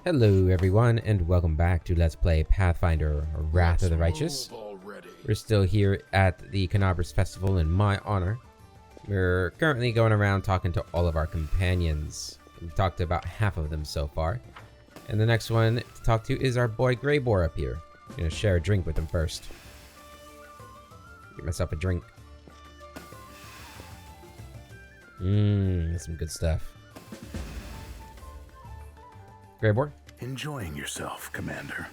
Hello everyone, and welcome back to Let's Play Pathfinder Wrath of the Righteous. We're still here at the Canabras Festival in my honor. We're currently going around talking to all of our companions. We've talked to about half of them so far. And the next one to talk to is our boy Greybor up here. I'm gonna share a drink with him first. Get myself a drink. That's some good stuff. Greybor? Enjoying yourself, Commander.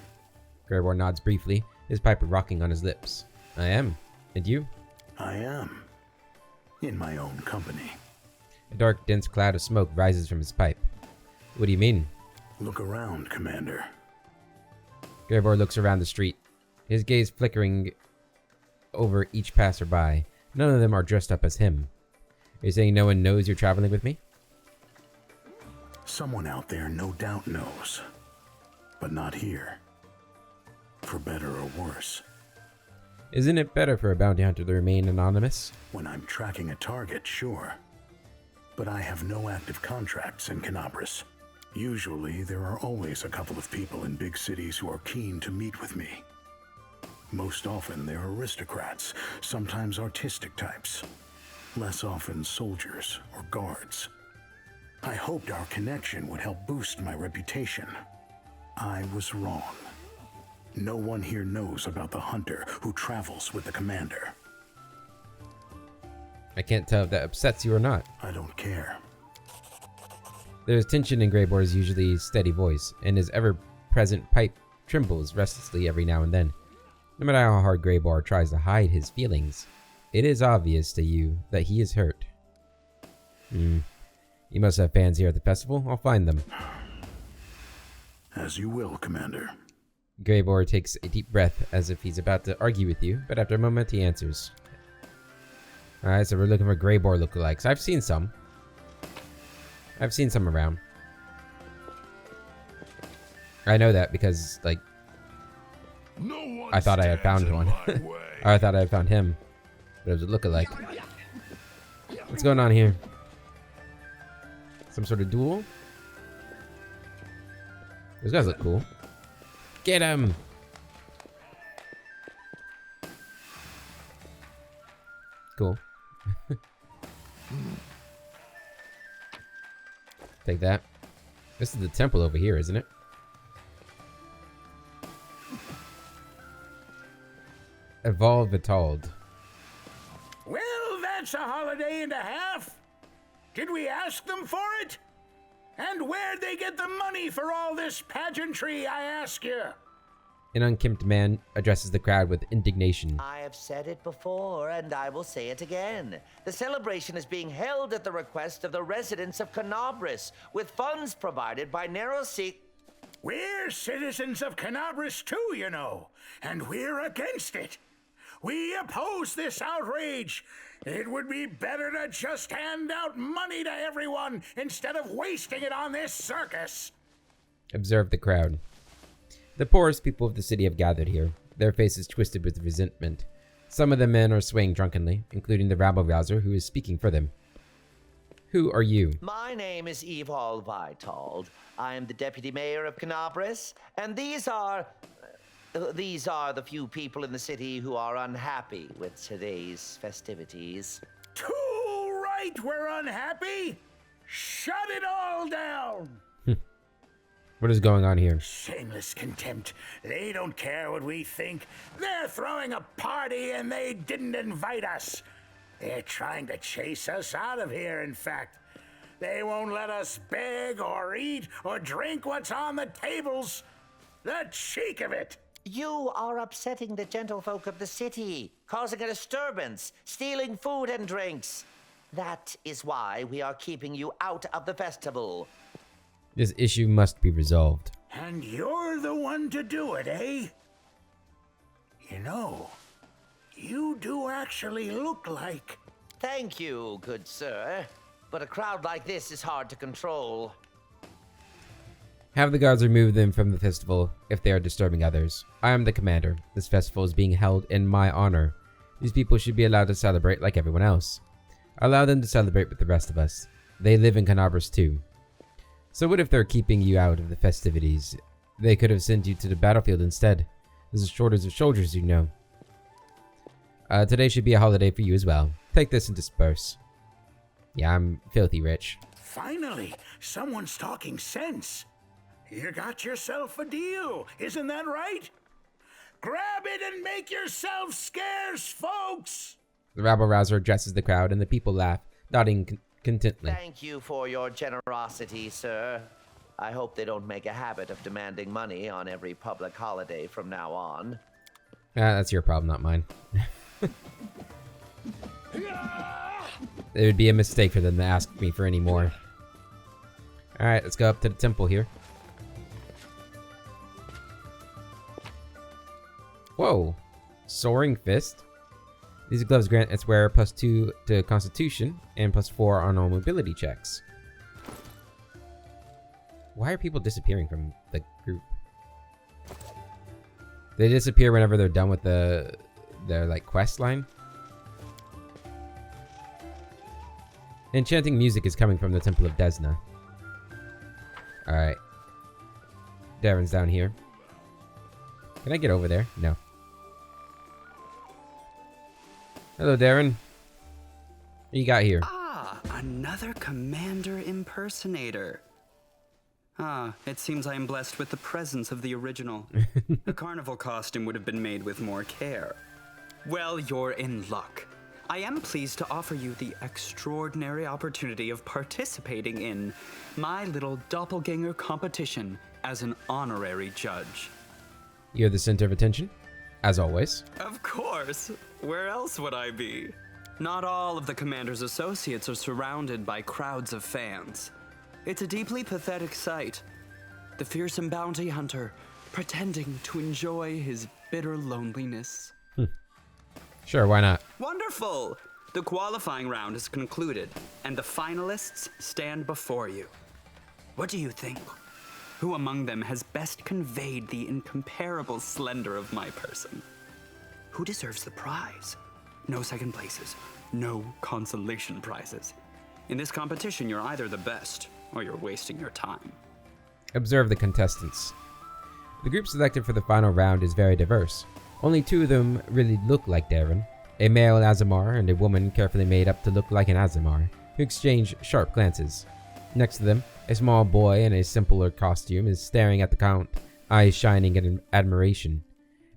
Greybor nods briefly, his pipe rocking on his lips. I am. And you? I am. In my own company. A dark, dense cloud of smoke rises from his pipe. What do you mean? Look around, Commander. Greybor looks around the street, his gaze flickering over each passerby. None of them are dressed up as him. Are you saying no one knows you're traveling with me? Someone out there no doubt knows. But not here. For better or worse. Isn't it better for a bounty hunter to remain anonymous? When I'm tracking a target, sure. But I have no active contracts in Canabras. Usually, there are always a couple of people in big cities who are keen to meet with me. Most often, they're aristocrats, sometimes artistic types. Less often, soldiers or guards. I hoped our connection would help boost my reputation. I was wrong. No one here knows about the hunter who travels with the commander. I can't tell if that upsets you or not. I don't care. There is tension in Greybor's usually steady voice, and his ever-present pipe trembles restlessly every now and then. No matter how hard Greybor tries to hide his feelings, it is obvious to you that he is hurt. You must have fans here at the festival. I'll find them. As you will, Commander. Greybor takes a deep breath as if he's about to argue with you, but after a moment he answers. Alright, so we're looking for Greybor lookalikes. I've seen some. I've seen some around. I know that because, like, I thought I had found one. Or I thought I had found him. But it was a lookalike. What's going on here? Some sort of duel? Those guys look cool. Get him! Cool. Take that. This is the temple over here, isn't it? Evolve Vitald. Well, that's a holiday and a half. Did we ask them for it? And where'd they get the money for all this pageantry, I ask you? An unkempt man addresses the crowd with indignation. I have said it before, and I will say it again. The celebration is being held at the request of the residents of Canabras, with funds provided by Neroseek. We're citizens of Canabras too, you know, and we're against it. We oppose this outrage. It would be better to just hand out money to everyone instead of wasting it on this circus. Observe the crowd. The poorest people of the city have gathered here, their faces twisted with resentment. Some of the men are swaying drunkenly, including the rabble-rouser who is speaking for them. Who are you? My name is Evol Vitald. I am the deputy mayor of Canabras, and these are the few people in the city who are unhappy with today's festivities. Too right, we're unhappy. Shut it all down. What is going on here? Shameless contempt. They don't care what we think. They're throwing a party and they didn't invite us. They're trying to chase us out of here, in fact. They won't let us beg or eat or drink what's on the tables. The cheek of it. You are upsetting the gentlefolk of the city, causing a disturbance, stealing food and drinks. That is why we are keeping you out of the festival. This issue must be resolved. And you're the one to do it, eh? You know, you do actually look like... Thank you, good sir. But a crowd like this is hard to control. Have the guards remove them from the festival if they are disturbing others. I am the commander. This festival is being held in my honor. These people should be allowed to celebrate like everyone else. Allow them to celebrate with the rest of us. They live in Canabras too. So what if they're keeping you out of the festivities? They could have sent you to the battlefield instead. There's a shortage of soldiers, you know. Today should be a holiday for you as well. Take this and disperse. Yeah, I'm filthy rich. Finally, someone's talking sense. You got yourself a deal, isn't that right? Grab it and make yourself scarce, folks! The rabble-rouser addresses the crowd, and the people laugh, nodding contently. Thank you for your generosity, sir. I hope they don't make a habit of demanding money on every public holiday from now on. That's your problem, not mine. It would be a mistake for them to ask me for any more. Alright, let's go up to the temple here. Whoa. Soaring Fist. These gloves grant its wearer +2 to Constitution and +4 on all mobility checks. Why are people disappearing from the group? They disappear whenever they're done with their like quest line. Enchanting music is coming from the Temple of Desna. Alright. Darren's down here. Can I get over there? No. Hello, Darren. What you got here? Ah, another commander impersonator. Ah, it seems I am blessed with the presence of the original. The carnival costume would have been made with more care. Well, you're in luck. I am pleased to offer you the extraordinary opportunity of participating in my little doppelganger competition as an honorary judge. You're the center of attention, as always. Of course. Where else would I be? Not all of the commander's associates are surrounded by crowds of fans. It's a deeply pathetic sight. The fearsome bounty hunter pretending to enjoy his bitter loneliness. Sure, why not? Wonderful! The qualifying round is concluded, and the finalists stand before you. What do you think? Who among them has best conveyed the incomparable splendor of my person? Who deserves the prize? No second places, no consolation prizes. In this competition, you're either the best, or you're wasting your time. Observe the contestants. The group selected for the final round is very diverse. Only 2 of them really look like Darren. A male Azamar and a woman carefully made up to look like an Azamar, who exchange sharp glances. Next to them, a small boy in a simpler costume is staring at the Count, eyes shining in admiration.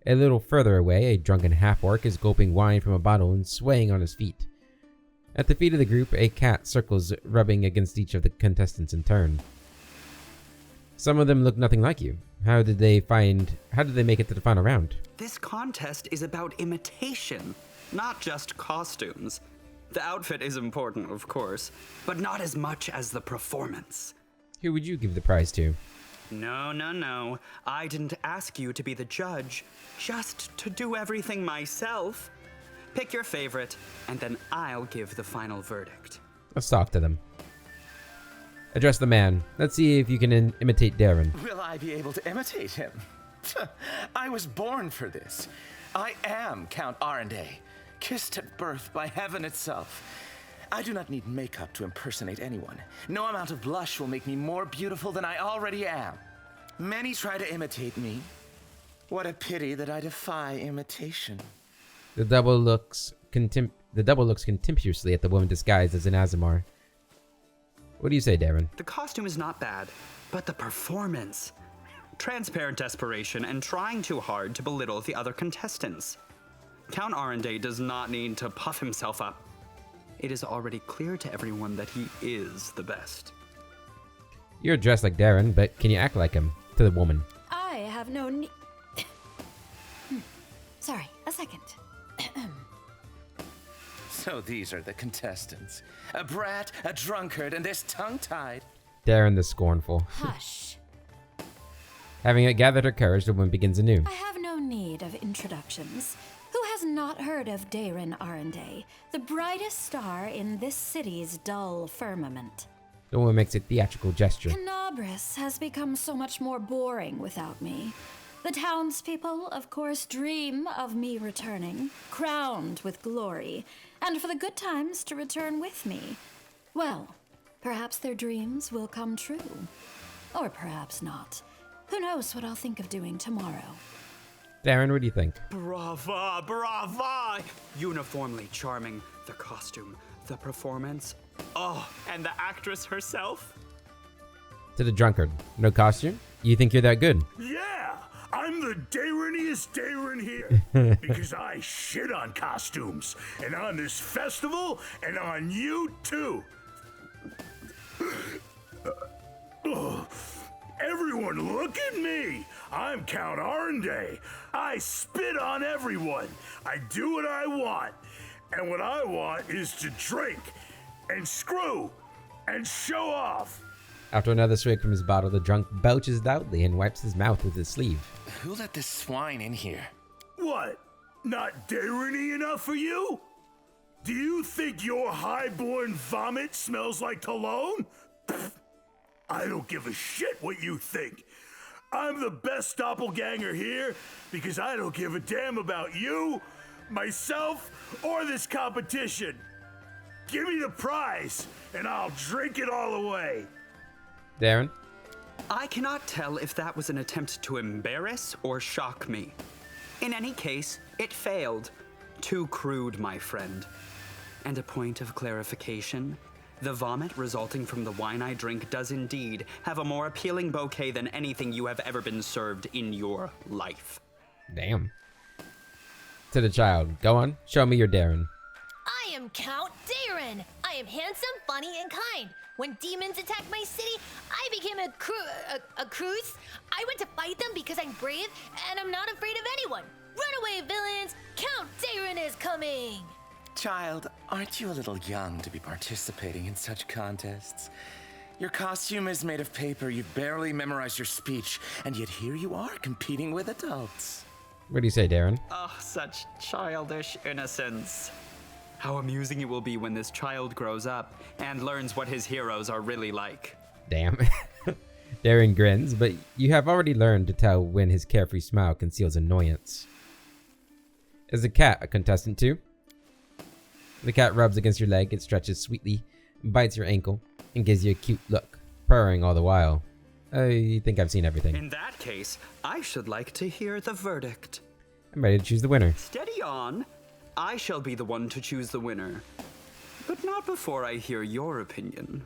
A little further away, a drunken half-orc is gulping wine from a bottle and swaying on his feet. At the feet of the group, a cat circles, rubbing against each of the contestants in turn. Some of them look nothing like you. How did they make it to the final round? This contest is about imitation, not just costumes. The outfit is important, of course, but not as much as the performance. Who would you give the prize to? No. I didn't ask you to be the judge, just to do everything myself. Pick your favorite, and then I'll give the final verdict. Let's talk to them. Address the man. Let's see if you can imitate Darren. Will I be able to imitate him? I was born for this. I am Count Arendae, kissed at birth by heaven itself. I do not need makeup to impersonate anyone. No amount of blush will make me more beautiful than I already am. Many try to imitate me. What a pity that I defy imitation. The double looks contemptuously at the woman disguised as an Azamar. What do you say, Darren? The costume is not bad, but the performance. Transparent desperation and trying too hard to belittle the other contestants. Count Arendae does not need to puff himself up. It is already clear to everyone that he is the best. You're dressed like Darren, but can you act like him? To the woman. I have no need. Sorry, a second. So these are the contestants. A brat, a drunkard, and this tongue-tied. Darren the scornful. Hush. Having gathered her courage, the woman begins anew. I have no need of introductions. Who has not heard of Darren Arendae, the brightest star in this city's dull firmament? The woman makes a theatrical gesture. Canabris has become so much more boring without me. The townspeople, of course, dream of me returning, crowned with glory, and for the good times to return with me. Well, Perhaps their dreams will come true. Or perhaps not. Who knows what I'll think of doing tomorrow. Darren, what do you think? Brava, brava! Uniformly charming. The costume, the performance. Oh, and the actress herself. To the drunkard. No costume? You think you're that good? Yeah, I'm the Dareniest Darren here. Because I shit on costumes. And on this festival, and on you too. Everyone look at me! I'm Count Arnday. I spit on everyone. I do what I want. And what I want is to drink and screw and show off. After another swig from his bottle, the drunk belches loudly and wipes his mouth with his sleeve. Who let this swine in here? What? Not Dareny enough for you? Do you think your highborn vomit smells like cologne? Pfft. I don't give a shit what you think. I'm the best doppelganger here because I don't give a damn about you, myself, or this competition. Give me the prize, and I'll drink it all away. Darren? I cannot tell if that was an attempt to embarrass or shock me. In any case, it failed. Too crude, my friend. And a point of clarification, the vomit resulting from the wine I drink does indeed have a more appealing bouquet than anything you have ever been served in your life. Damn. To the child. Go on. Show me your Darren. I am Count Darren. I am handsome, funny, and kind. When demons attacked my city, I became a cruise. I went to fight them because I'm brave and I'm not afraid of anyone. Run away, villains! Count Darren is coming! Child, aren't you a little young to be participating in such contests? Your costume is made of paper, you've barely memorized your speech, and yet here you are competing with adults. What do you say, Darren? Oh, such childish innocence. How amusing it will be when this child grows up and learns what his heroes are really like. Damn. Darren grins, but you have already learned to tell when his carefree smile conceals annoyance. Is the cat a contestant too? The cat rubs against your leg, it stretches sweetly, bites your ankle, and gives you a cute look, purring all the while. I think I've seen everything. In that case, I should like to hear the verdict. I'm ready to choose the winner. Steady on. I shall be the one to choose the winner. But not before I hear your opinion.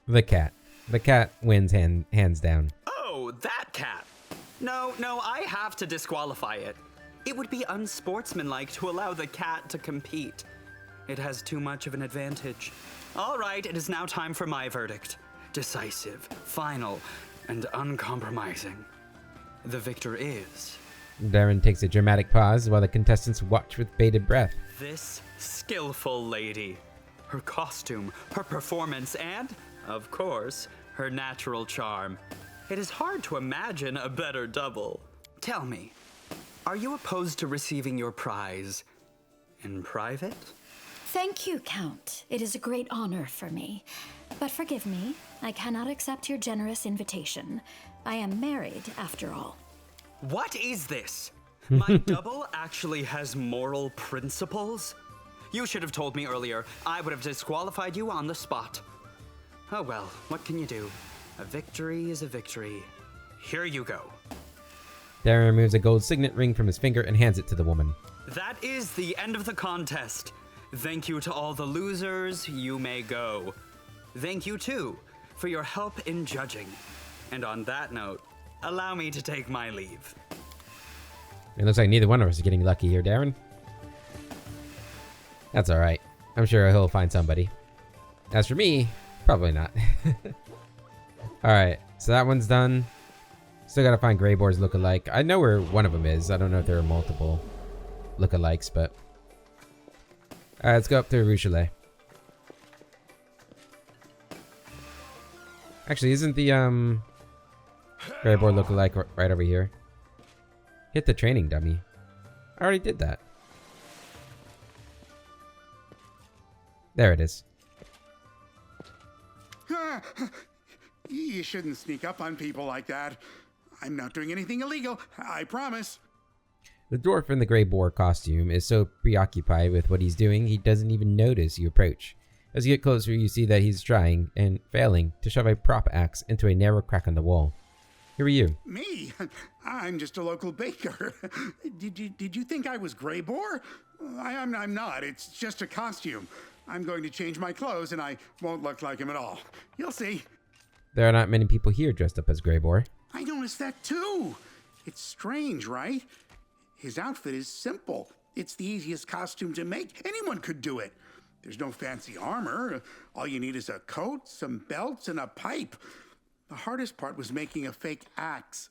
The cat. The cat wins hands down. Oh, that cat. No, I have to disqualify it. It would be unsportsmanlike to allow the cat to compete. It has too much of an advantage. All right, it is now time for my verdict. Decisive, final, and uncompromising. The victor is... Darren takes a dramatic pause while the contestants watch with bated breath. this skillful lady. Her costume, her performance, and, of course, her natural charm. It is hard to imagine a better double. Tell me, are you opposed to receiving your prize in private? Thank you, Count. It is a great honor for me. But forgive me, I cannot accept your generous invitation. I am married, after all. What is this? My double actually has moral principles? You should have told me earlier. I would have disqualified you on the spot. Oh well, what can you do? A victory is a victory. Here you go. Darren removes a gold signet ring from his finger and hands it to the woman. That is the end of the contest. Thank you to all the losers. You may go. Thank you, too, for your help in judging. And on that note, allow me to take my leave. It looks like neither one of us is getting lucky here, Darren. That's alright. I'm sure he'll find somebody. As for me, probably not. Alright, so that one's done. Still gotta find Greyboar's look-alike. I know where one of them is. I don't know if there are multiple look-alikes, but... Alright, let's go up to Rue Chalet. Actually, isn't the Greyboard look-alike right over here? Hit the training dummy. I already did that. There it is. You shouldn't sneak up on people like that. I'm not doing anything illegal, I promise. The dwarf in the gray boar costume is so preoccupied with what he's doing, he doesn't even notice you approach. As you get closer, you see that he's trying, and failing, to shove a prop axe into a narrow crack on the wall. Who are you? Me? I'm just a local baker. Did you think I was Greybor? I'm not. It's just a costume. I'm going to change my clothes and I won't look like him at all. You'll see. There are not many people here dressed up as Greybor. I noticed that too. It's strange, right? His outfit is simple. It's the easiest costume to make. Anyone could do it. There's no fancy armor. All you need is a coat, some belts, and a pipe. The hardest part was making a fake axe.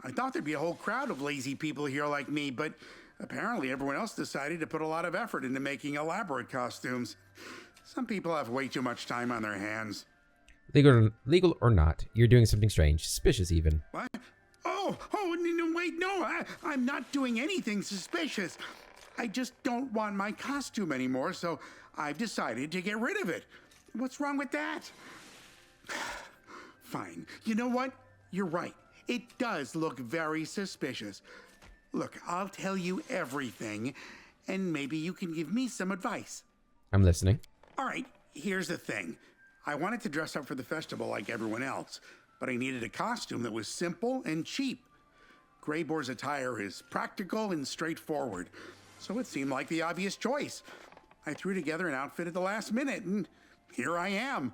I thought there'd be a whole crowd of lazy people here like me, but apparently everyone else decided to put a lot of effort into making elaborate costumes. Some people have way too much time on their hands. Legal or not, you're doing something strange, suspicious even. What? Oh, no, wait, no, I'm not doing anything suspicious. I just don't want my costume anymore, so I've decided to get rid of it. What's wrong with that? Fine. You know what? You're right. It does look very suspicious. Look, I'll tell you everything, and maybe you can give me some advice. I'm listening. All right, here's the thing. I wanted to dress up for the festival like everyone else, but I needed a costume that was simple and cheap. Greybor's attire is practical and straightforward, so it seemed like the obvious choice. I threw together an outfit at the last minute, and here I am.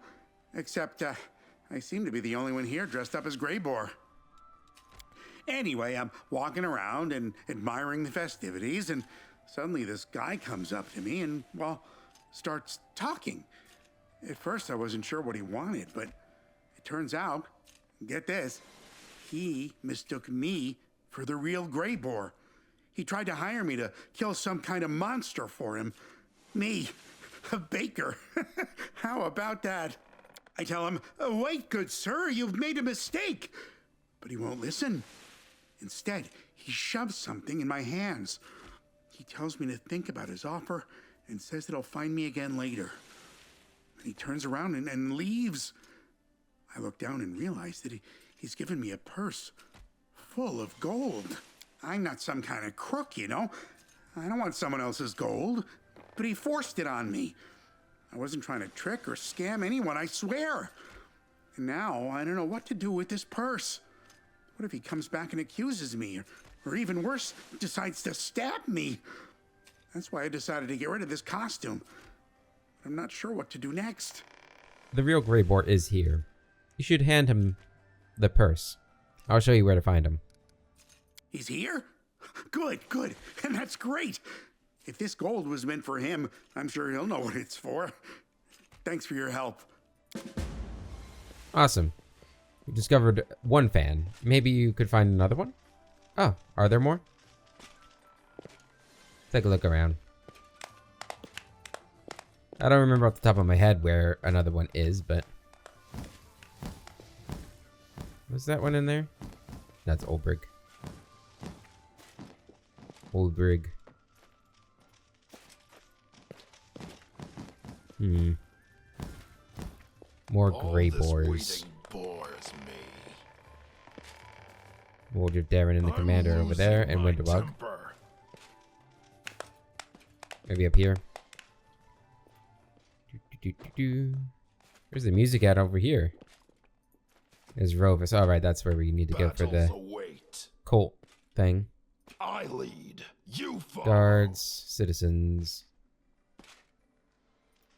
Except, I seem to be the only one here dressed up as Greybor. Anyway, I'm walking around and admiring the festivities, and suddenly this guy comes up to me and, well, starts talking. At first, I wasn't sure what he wanted, but it turns out, get this, he mistook me for the real Greybor. He tried to hire me to kill some kind of monster for him. Me, a baker. How about that? I tell him, wait, good sir, you've made a mistake. But he won't listen. Instead, he shoves something in my hands. He tells me to think about his offer and says that he'll find me again later. And he turns around and leaves. I look down and realize that he's given me a purse full of gold. I'm not some kind of crook, you know. I don't want someone else's gold. But he forced it on me. I wasn't trying to trick or scam anyone, I swear. And now I don't know what to do with this purse. What if he comes back and accuses me? Or even worse, decides to stab me? That's why I decided to get rid of this costume. I'm not sure what to do next. The real Greybor is here. You should hand him the purse. I'll show you where to find him. He's here? Good. And that's great. If this gold was meant for him, I'm sure he'll know what it's for. Thanks for your help. Awesome. You discovered one fan. Maybe you could find another one? Oh, are there more? Take a look around. I don't remember off the top of my head where another one is, but... Was that one in there? That's Olbrig. Olbrig. More Greybors. Hold your Darren and the commander over there, and Winterbug. Maybe up here. Where's the music at over here? There's Rovus. Alright, that's where we need to go for the cult thing. I lead. You follow. Guards, citizens.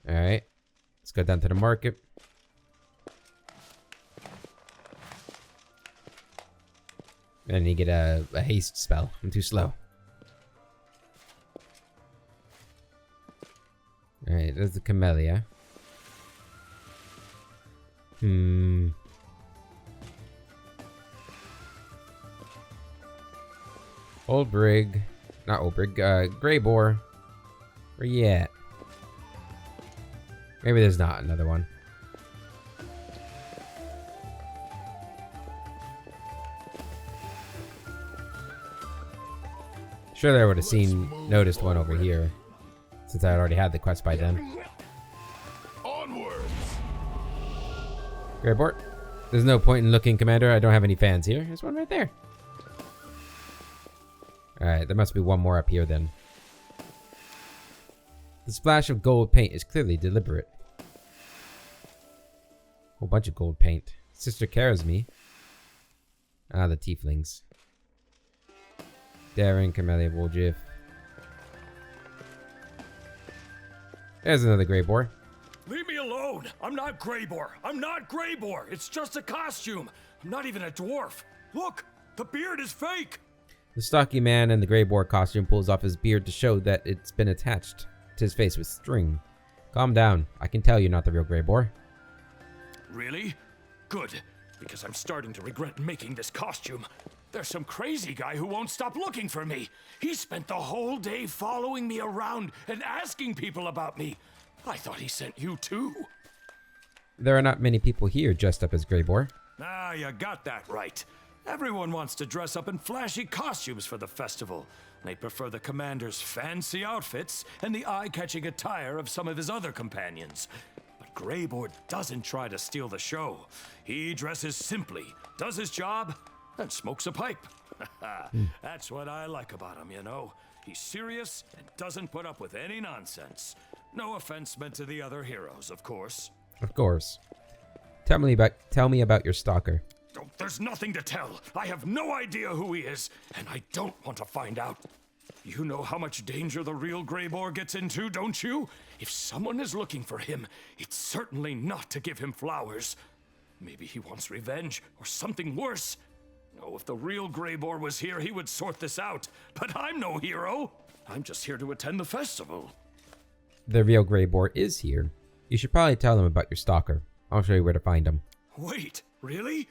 Alright. Let's go down to the market. And you get a haste spell. I'm too slow. Alright, there's the Camellia. Olbrig. Not Olbrig, Greybor. Where you at? Maybe there's not another one. Surely I would have noticed one over here, since I already had the quest by then. Onwards. Greybor, there's no point in looking, Commander. I don't have any fans here. There's one right there. Alright, there must be one more up here then. The splash of gold paint is clearly deliberate. Whole bunch of gold paint. Sister cares me. Ah, the tieflings. Darren, Camellia, Woljif. There's another Grey Boar. Leave me alone! I'm not Greybor! I'm not Greybor! It's just a costume! I'm not even a dwarf! Look! The beard is fake! The stocky man in the Grey Boar costume pulls off his beard to show that it's been attached to his face with string. Calm down. I can tell you're not the real Grey Boar. Really? Good. Because I'm starting to regret making this costume. There's some crazy guy who won't stop looking for me. He spent the whole day following me around and asking people about me. I thought he sent you too. There are not many people here dressed up as Grey Boar. Ah, you got that right. Everyone wants to dress up in flashy costumes for the festival. They prefer the commander's fancy outfits and the eye-catching attire of some of his other companions. But Greybor doesn't try to steal the show. He dresses simply, does his job, and smokes a pipe. That's what I like about him, you know. He's serious and doesn't put up with any nonsense. No offense meant to the other heroes, of course. Of course. Tell me about your stalker. Oh, there's nothing to tell. I have no idea who he is, and I don't want to find out. You know how much danger the real Greybor gets into, don't you? If someone is looking for him, it's certainly not to give him flowers. Maybe he wants revenge, or something worse. Oh, if the real Greybor was here, he would sort this out. But I'm no hero. I'm just here to attend the festival. The real Grey Boar is here. You should probably tell him about your stalker. I'll show you where to find him. Wait, really?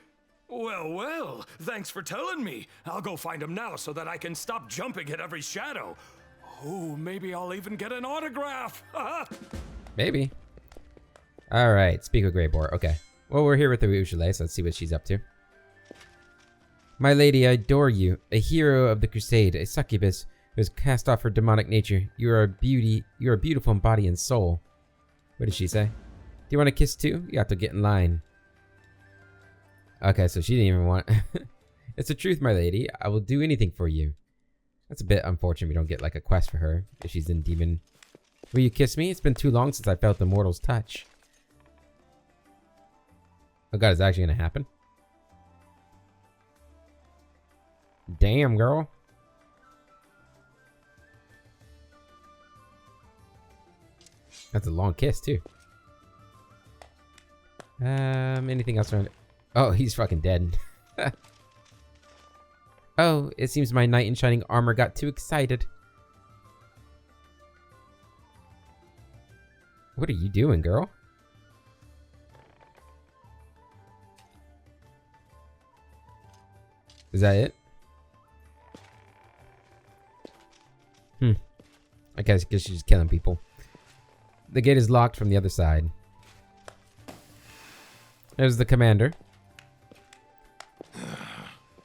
Well, thanks for telling me. I'll go find him now so that I can stop jumping at every shadow. Oh, maybe I'll even get an autograph. Maybe. Alright, speak of Grey Boar. Okay. Well, we're here with the Ushale, so let's see what she's up to. My lady, I adore you. A hero of the crusade, a succubus who has cast off her demonic nature. You are a beauty. You are beautiful in body and soul. What did she say? Do you want a kiss too? You have to get in line. Okay, so she didn't even want... It's the truth, my lady. I will do anything for you. That's a bit unfortunate we don't get like a quest for her if she's in demon. Will you kiss me? It's been too long since I felt the mortal's touch. Oh god, is that actually gonna happen? Damn, girl. That's a long kiss, too. Anything else around it? Oh, he's fucking dead. Oh, it seems my knight in shining armor got too excited. What are you doing, girl? Is that it? I guess she's just killing people. The gate is locked from the other side. There's the commander.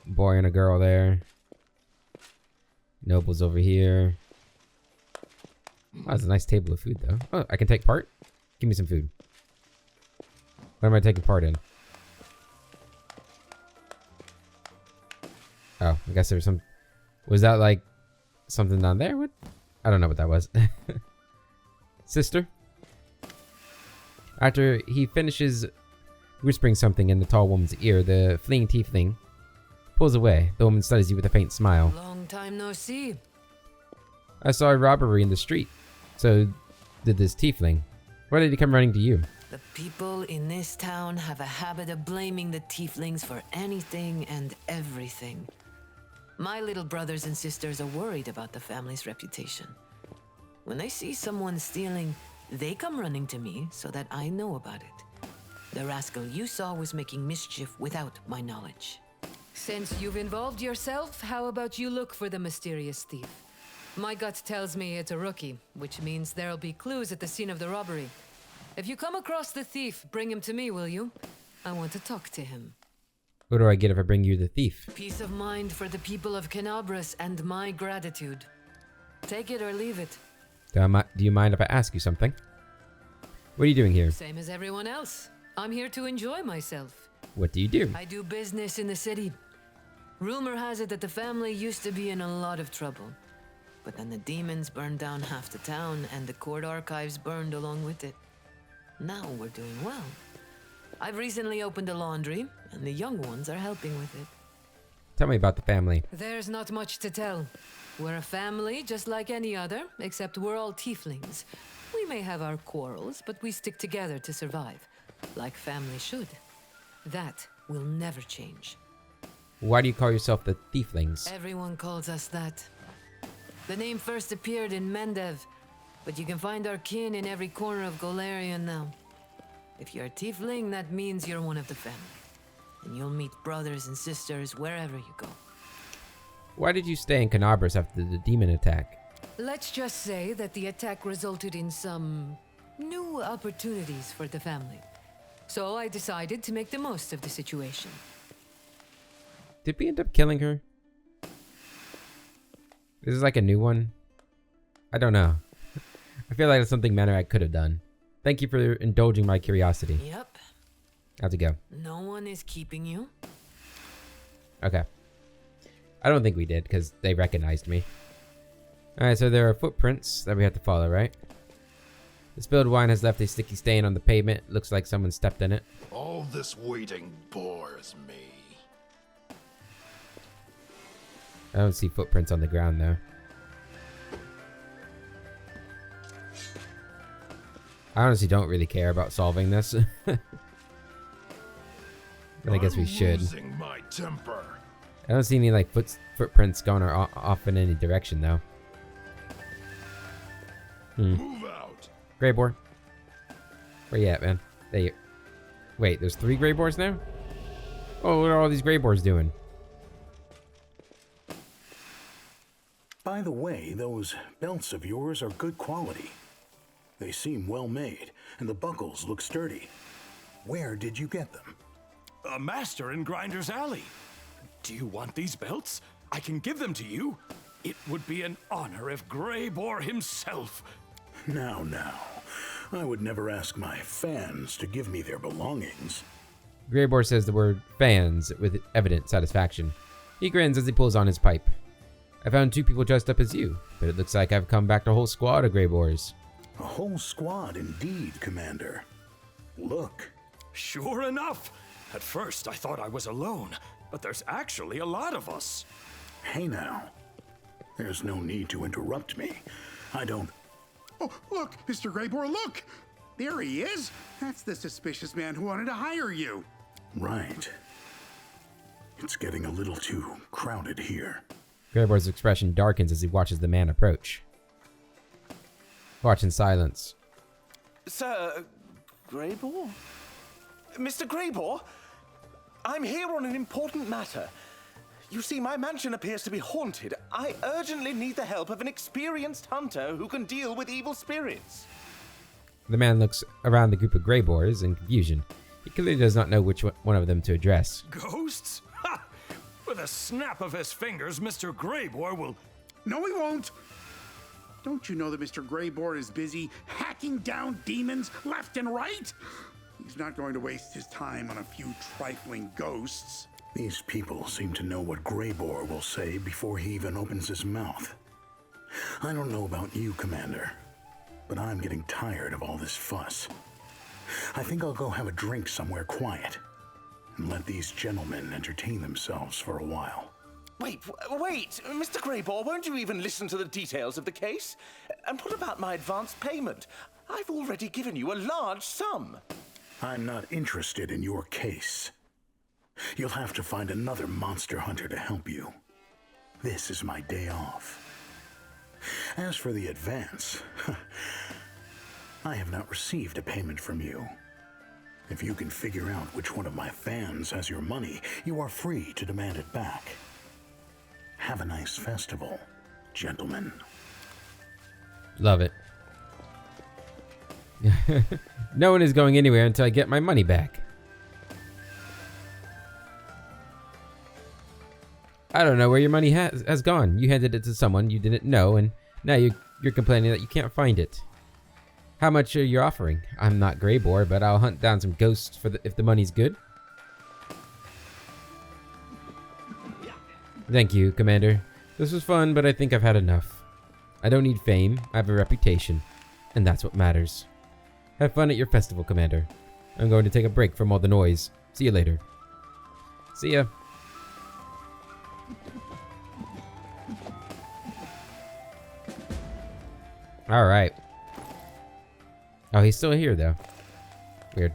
Boy and a girl there. Nobles over here. Oh, that's a nice table of food, though. Oh, I can take part? Give me some food. What am I taking part in? Oh, I guess there was some... Was that like something down there? What? I don't know what that was. Sister? After he finishes whispering something in the tall woman's ear, the fleeing tiefling pulls away. The woman studies you with a faint smile. Long time no see. I saw a robbery in the street. So did this tiefling. Why did he come running to you? The people in this town have a habit of blaming the tieflings for anything and everything. My little brothers and sisters are worried about the family's reputation. When they see someone stealing, they come running to me so that I know about it. The rascal you saw was making mischief without my knowledge. Since you've involved yourself, how about you look for the mysterious thief? My gut tells me it's a rookie, which means there'll be clues at the scene of the robbery. If you come across the thief, bring him to me, will you? I want to talk to him. What do I get if I bring you the thief? Peace of mind for the people of Kenabres and my gratitude. Take it or leave it. Do you mind if I ask you something? What are you doing here? Same as everyone else. I'm here to enjoy myself. What do you do? I do business in the city. Rumor has it that the family used to be in a lot of trouble. But then the demons burned down half the town and the court archives burned along with it. Now we're doing well. I've recently opened a laundry, and the young ones are helping with it. Tell me about the family. There's not much to tell. We're a family just like any other, except we're all tieflings. We may have our quarrels, but we stick together to survive, like family should. That will never change. Why do you call yourself the Tieflings? Everyone calls us that. The name first appeared in Mendev, but you can find our kin in every corner of Golarion now. If you're a tiefling, that means you're one of the family. And you'll meet brothers and sisters wherever you go. Why did you stay in Canabras after the demon attack? Let's just say that the attack resulted in some new opportunities for the family. So I decided to make the most of the situation. Did we end up killing her? This is like a new one? I don't know. I feel like it's something Manorak could have done. Thank you for indulging my curiosity. Yep. How's it go? No one is keeping you. Okay. I don't think we did, because they recognized me. Alright, so there are footprints that we have to follow, right? The spilled wine has left a sticky stain on the pavement. Looks like someone stepped in it. All this waiting bores me. I don't see footprints on the ground, though. I honestly don't really care about solving this. But I guess we should. Losing my temper. I don't see any like footprints going off in any direction, though. Move out. Greyboar. Where you at, man? There you... Wait, there's 3 Greyboars now? Oh, what are all these Greyboars doing? By the way, those belts of yours are good quality. They seem well made, and the buckles look sturdy. Where did you get them? A master in Grinder's Alley. Do you want these belts? I can give them to you. It would be an honor if Greyboar himself... Now, I would never ask my fans to give me their belongings. Greyboar says the word fans with evident satisfaction. He grins as he pulls on his pipe. I found 2 people dressed up as you, but it looks like I've come back to a whole squad of Greyboars. A whole squad indeed, Commander. Look. Sure enough. At first I thought I was alone, but there's actually a lot of us. Hey now. There's no need to interrupt me. I don't... Oh, look, Mr. Greyboar, look! There he is! That's the suspicious man who wanted to hire you. Right. It's getting a little too crowded here. Greyboar's expression darkens as he watches the man approach. Watch in silence. Sir, Greyboar? Mr. Greyboar? I'm here on an important matter. You see, my mansion appears to be haunted. I urgently need the help of an experienced hunter who can deal with evil spirits. The man looks around the group of Greyboars in confusion. He clearly does not know which one of them to address. Ghosts? Ha! With a snap of his fingers, Mr. Greyboar will... No, he won't! Don't you know that Mr. Greyboar is busy hacking down demons left and right? He's not going to waste his time on a few trifling ghosts. These people seem to know what Greyboar will say before he even opens his mouth. I don't know about you, Commander, but I'm getting tired of all this fuss. I think I'll go have a drink somewhere quiet and let these gentlemen entertain themselves for a while. Wait, Mr. Greyboar, won't you even listen to the details of the case? And what about my advance payment? I've already given you a large sum. I'm not interested in your case. You'll have to find another monster hunter to help you. This is my day off. As for the advance, I have not received a payment from you. If you can figure out which one of my fans has your money, you are free to demand it back. Have a nice festival, gentlemen. Love it. No one is going anywhere until I get my money back. I don't know where your money has gone. You handed it to someone you didn't know, and now you're complaining that you can't find it. How much are you offering? I'm not Greyboar, but I'll hunt down some ghosts if the money's good. Thank you, Commander. This was fun, but I think I've had enough. I don't need fame. I have a reputation, and that's what matters. Have fun at your festival, Commander. I'm going to take a break from all the noise. See you later. See ya. Alright. Oh, he's still here, though. Weird.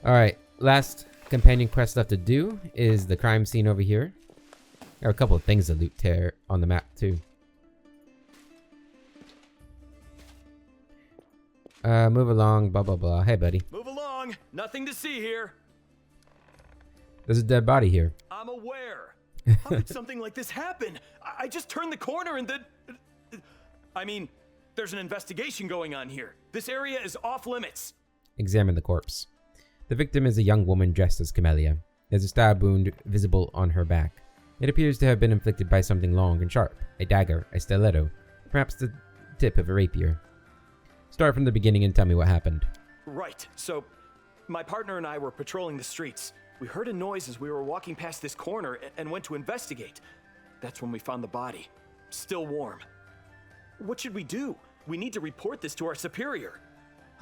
Alright, last companion quest left to do is the crime scene over here. There are a couple of things to loot there on the map, too. Move along, blah, blah, blah. Hey, buddy. Move along. Nothing to see here. There's a dead body here. I'm aware. How could something like this happen? I just turned the corner and then... I mean, there's an investigation going on here. This area is off limits. Examine the corpse. The victim is a young woman dressed as Camellia. There's a stab wound visible on her back. It appears to have been inflicted by something long and sharp. A dagger, a stiletto, perhaps the tip of a rapier. Start from the beginning and tell me what happened. Right, so my partner and I were patrolling the streets. We heard a noise as we were walking past this corner and went to investigate. That's when we found the body, still warm. What should we do? We need to report this to our superior.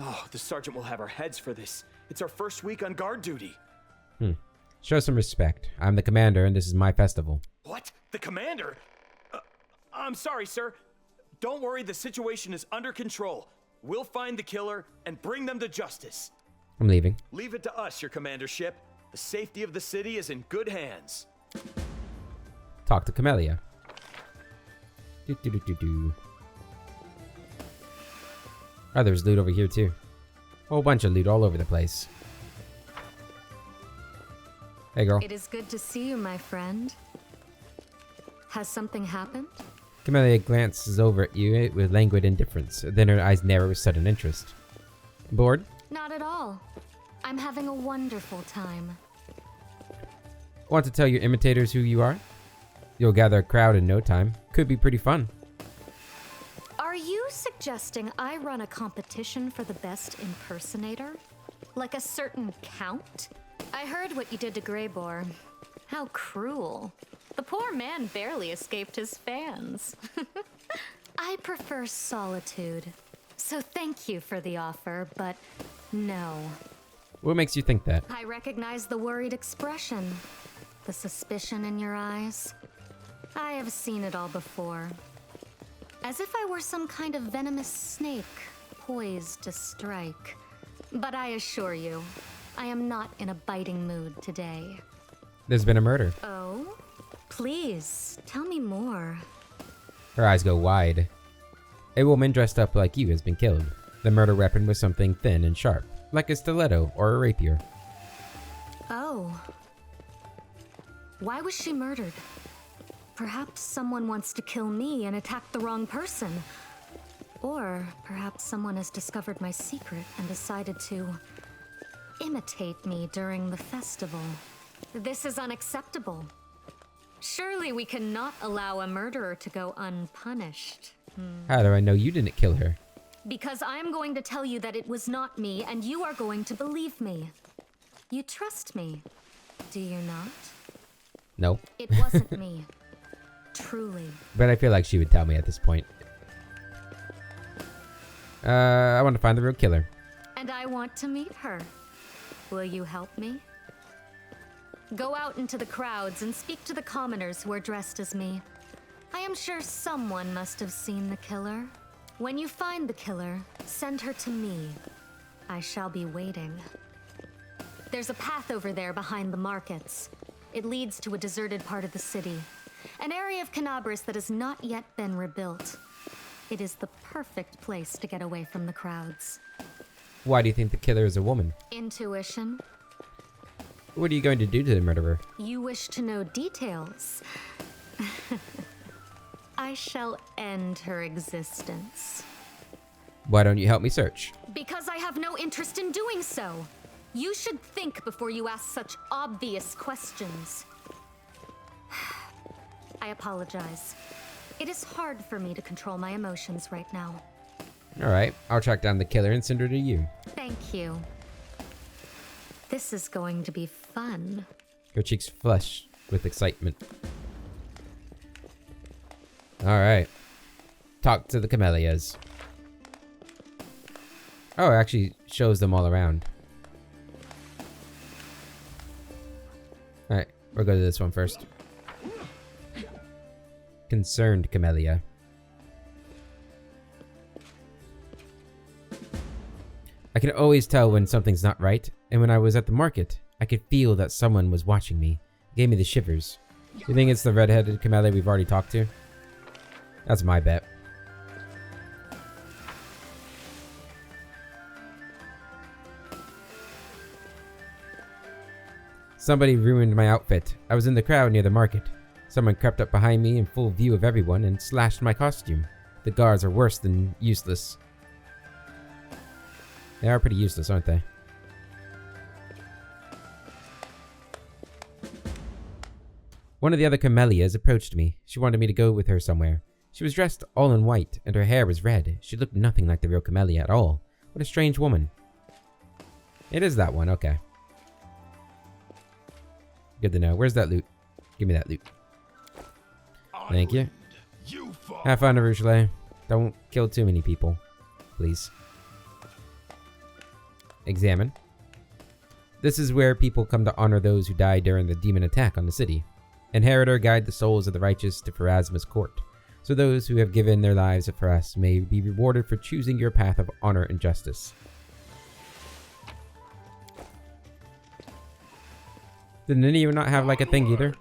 Oh, the sergeant will have our heads for this. It's our first week on guard duty. Show some respect. I'm the commander and this is my festival. What? The commander? I'm sorry, sir. Don't worry, the situation is under control. We'll find the killer and bring them to justice. I'm leaving. Leave it to us, your commandership. The safety of the city is in good hands. Talk to Camellia. Do. Oh, there's loot over here too. Whole bunch of loot all over the place. Hey, girl. It is good to see you, my friend. Has something happened? Camellia glances over at you with languid indifference. Then her eyes narrow with sudden interest. Bored? Not at all. I'm having a wonderful time. Want to tell your imitators who you are? You'll gather a crowd in no time. Could be pretty fun. Are you suggesting I run a competition for the best impersonator? Like a certain count? I heard what you did to Greybor. How cruel. The poor man barely escaped his fans. I prefer solitude. So thank you for the offer, but no. What makes you think that? I recognize the worried expression. The suspicion in your eyes. I have seen it all before. As if I were some kind of venomous snake, poised to strike. But I assure you, I am not in a biting mood today. There's been a murder. Oh? Please, tell me more. Her eyes go wide. A woman dressed up like you has been killed. The murder weapon was something thin and sharp, like a stiletto or a rapier. Oh. Why was she murdered? Perhaps someone wants to kill me and attack the wrong person. Or perhaps someone has discovered my secret and decided to imitate me during the festival. This is unacceptable. Surely we cannot allow a murderer to go unpunished. How do I know you didn't kill her? Because I'm going to tell you that it was not me, and you are going to believe me. You trust me, do you not? No. It wasn't me. Truly. But I feel like she would tell me at this point. I want to find the real killer. And I want to meet her. Will you help me? Go out into the crowds and speak to the commoners who are dressed as me. I am sure someone must have seen the killer. When you find the killer, send her to me. I shall be waiting. There's a path over there behind the markets. It leads to a deserted part of the city. An area of Kenabres that has not yet been rebuilt. It is the perfect place to get away from the crowds. Why do you think the killer is a woman? Intuition. What are you going to do to the murderer? You wish to know details? I shall end her existence. Why don't you help me search? Because I have no interest in doing so. You should think before you ask such obvious questions. I apologize. It is hard for me to control my emotions right now. Alright, I'll track down the killer and send her to you. Thank you. This is going to be fun. Her cheeks flush with excitement. Alright. Talk to the Camellias. Oh, it actually shows them all around. Alright, we'll go to this one first. Concerned Camellia. I can always tell when something's not right, and when I was at the market, I could feel that someone was watching me. It gave me the shivers. You think it's the red-headed Camellia we've already talked to? That's my bet. Somebody ruined my outfit. I was in the crowd near the market. Someone crept up behind me in full view of everyone and slashed my costume. The guards are worse than useless. They are pretty useless, aren't they? One of the other Camellias approached me. She wanted me to go with her somewhere. She was dressed all in white, and her hair was red. She looked nothing like the real Camellia at all. What a strange woman. It is that one, okay. Good to know. Where's that loot? Give me that loot. Thank you. Have fun, Arushale. Don't kill too many people. Please. Examine. This is where people come to honor those who died during the demon attack on the city. Inheritor, guide the souls of the righteous to Pharasma's court, so those who have given their lives for us may be rewarded for choosing your path of honor and justice. Didn't any of you not have like a thing either?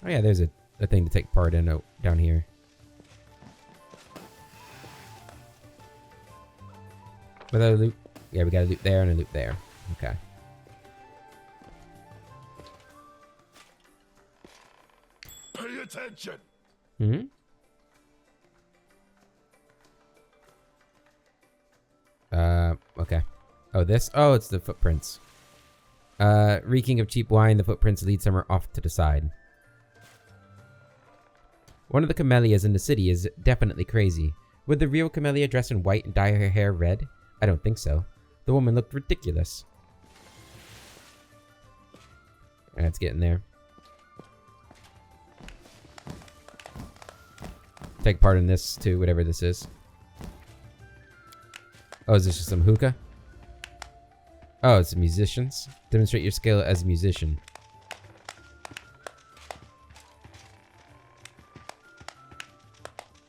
Oh yeah, there's a thing to take part in down here. With a loot? Yeah, we got a loot there and a loot there. Okay. Pay attention. Hmm? Okay. Oh, this? Oh, it's the footprints. Reeking of cheap wine, the footprints lead somewhere off to the side. One of the Camellias in the city is definitely crazy. Would the real Camellia dress in white and dye her hair red? I don't think so. The woman looked ridiculous. Alright, let's get in there. Take part in this too, whatever this is. Oh, is this just some hookah? Oh, it's musicians. Demonstrate your skill as a musician.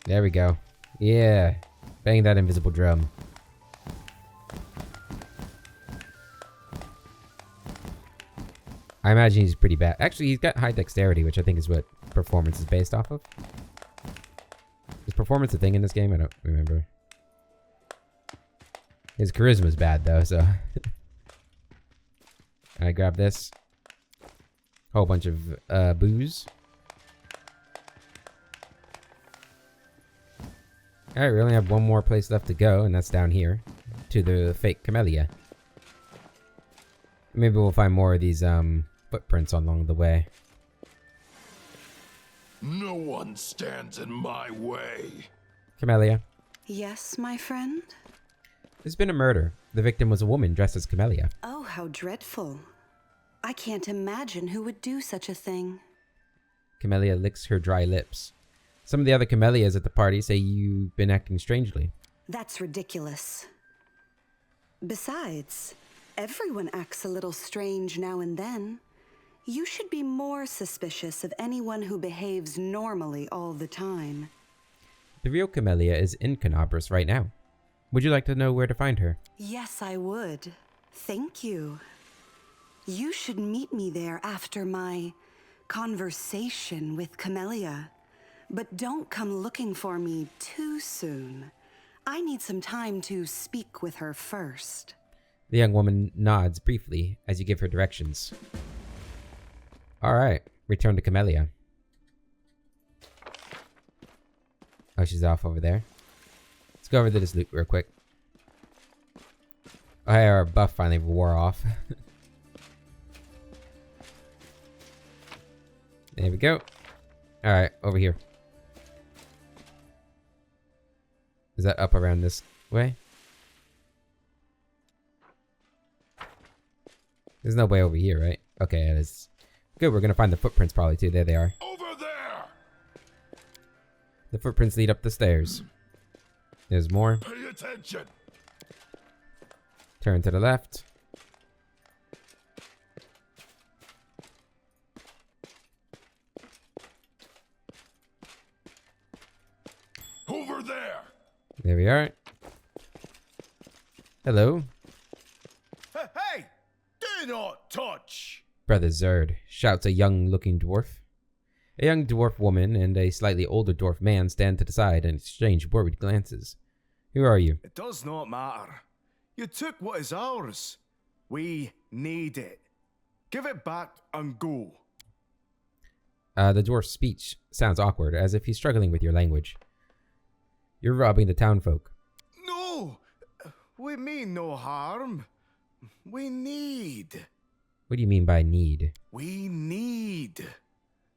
There we go. Yeah. Bang that invisible drum. I imagine he's pretty bad. Actually, he's got high dexterity, which I think is what performance is based off of. Is performance a thing in this game? I don't remember. His charisma's bad, though, so... I grab this. Whole bunch of booze. Alright, we only have one more place left to go, and that's down here. To the fake Camellia. Maybe we'll find more of these footprints along the way. No one stands in my way. Camellia. Yes, my friend? There's been a murder. The victim was a woman dressed as Camellia. Oh, how dreadful. I can't imagine who would do such a thing. Camellia licks her dry lips. Some of the other Camellias at the party say you've been acting strangely. That's ridiculous. Besides, everyone acts a little strange now and then. You should be more suspicious of anyone who behaves normally all the time. The real Camellia is in Canabras right now. Would you like to know where to find her? Yes, I would. Thank you. You should meet me there after my conversation with Camellia. But don't come looking for me too soon. I need some time to speak with her first. The young woman nods briefly as you give her directions. Alright, return to Camellia. Oh, she's off over there. Let's go over to this loot real quick. Oh, hey, our buff finally wore off. There we go. Alright, over here. Is that up around this way? There's no way over here, right? Okay, it is. Good, we're gonna find the footprints probably too. There they are. Over there! The footprints lead up the stairs. There's more. Pay attention! Turn to the left. Over there. There we are. Hello. Hey! Do not touch! Brother Zerd, shouts a young-looking dwarf. A young dwarf woman and a slightly older dwarf man stand to the side and exchange worried glances. Who are you? It does not matter. You took what is ours. We need it. Give it back and go. The dwarf's speech sounds awkward, as if he's struggling with your language. You're robbing the townfolk. No! We mean no harm. We need. What do you mean by need? We need.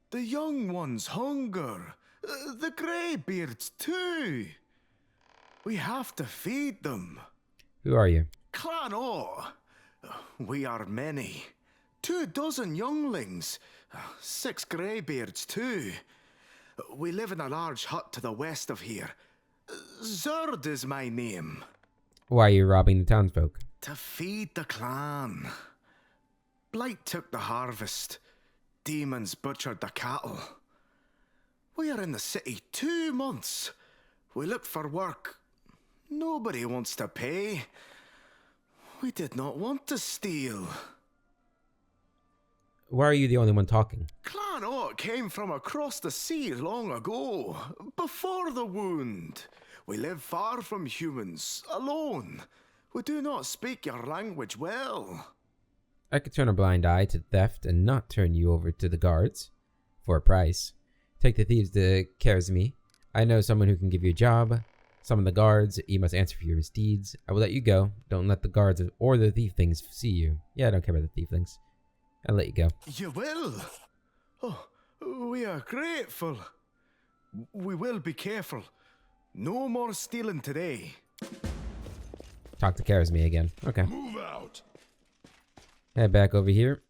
The young ones hunger. The greybeards too. We have to feed them. Who are you? Clan O. We are many. 24 younglings. 6 greybeards too. We live in a large hut to the west of here. Zerd is my name. Why are you robbing the townsfolk? To feed the clan. Blight took the harvest. Demons butchered the cattle. We are in the city 2 months. We looked for work. Nobody wants to pay. We did not want to steal. Why are you the only one talking? Clan Ott came from across the sea long ago, before the wound. We live far from humans, alone. We do not speak your language well. I could turn a blind eye to theft and not turn you over to the guards. For a price. Take the thieves to Karazmi. I know someone who can give you a job. Summon the guards. You must answer for your misdeeds. I will let you go. Don't let the guards or the thieflings see you. Yeah, I don't care about the thieflings. I'll let you go. You will? Oh, we are grateful. We will be careful. No more stealing today. Talk to Karazmi again. Okay. Move out. Head back over here.